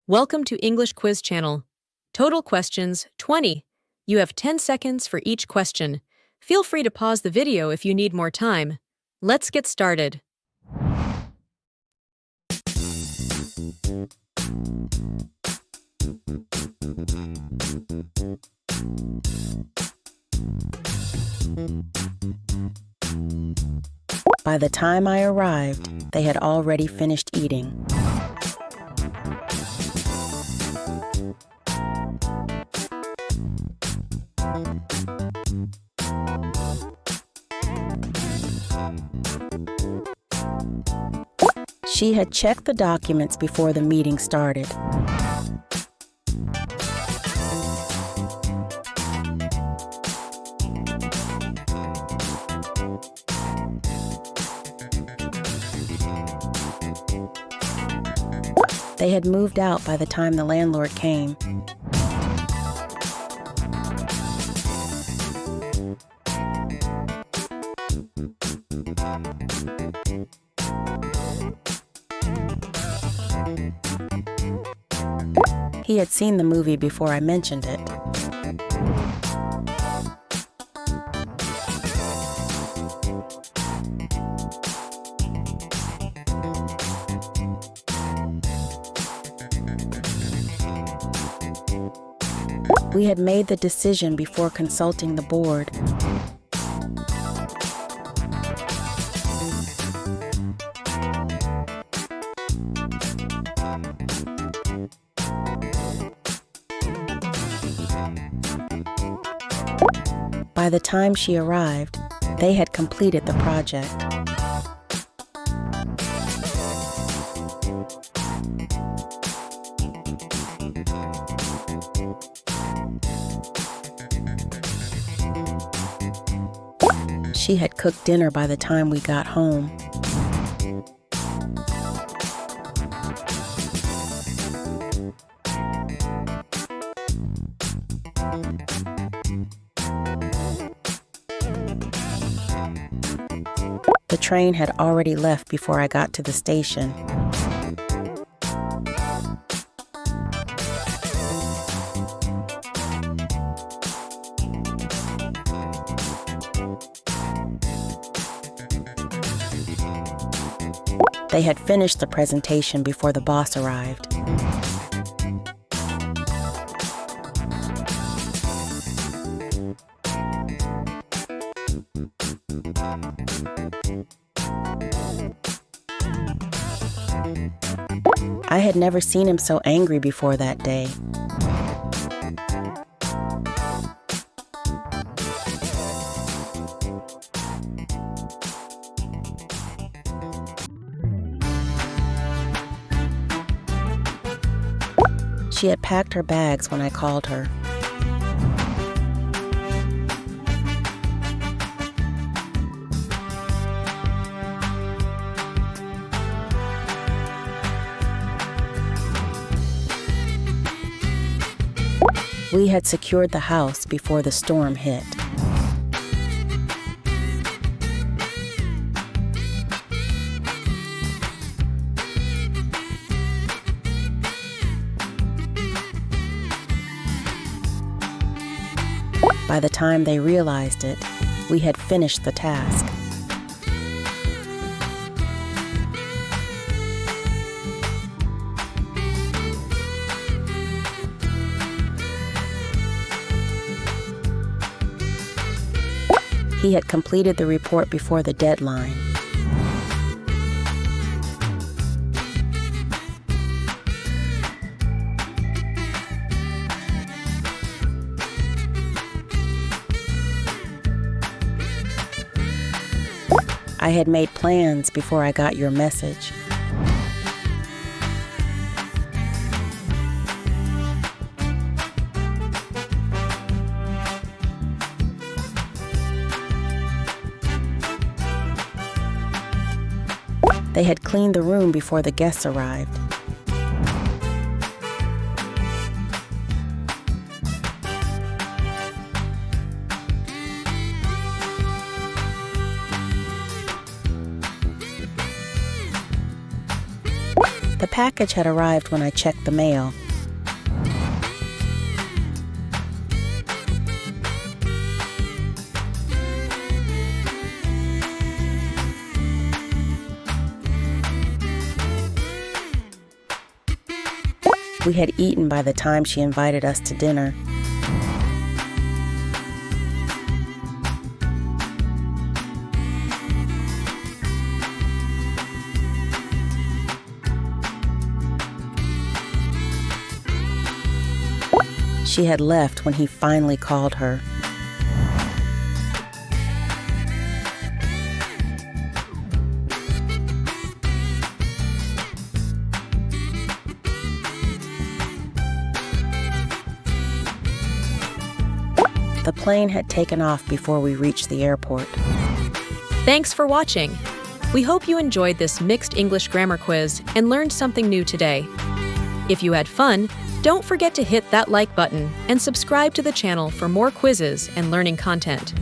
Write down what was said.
Welcome to English Quiz Channel. Total questions 20. You have 10 seconds for each question. Feel free to pause the video if you need more time. Let's get started. By the time I arrived, they had already finished eating. She had checked the documents before the meeting started. They had moved out by the time the landlord came. He had seen the movie before I mentioned it. We had made the decision before consulting the board. By the time she arrived, they had completed the project. She had cooked dinner by the time we got home. The train had already left before I got to the station. They had finished the presentation before the boss arrived. I had never seen him so angry before that day. She had packed her bags when I called her. We had secured the house before the storm hit. By the time they realized it, we had finished the task. He had completed the report before the deadline. I had made plans before I got your message. They had cleaned the room before the guests arrived. The package had arrived when I checked the mail. We had eaten by the time she invited us to dinner. She had left when he finally called her. The plane had taken off before we reached the airport. Thanks for watching. We hope you enjoyed this mixed English grammar quiz and learned something new today. If you had fun, don't forget to hit that like button and subscribe to the channel for more quizzes and learning content.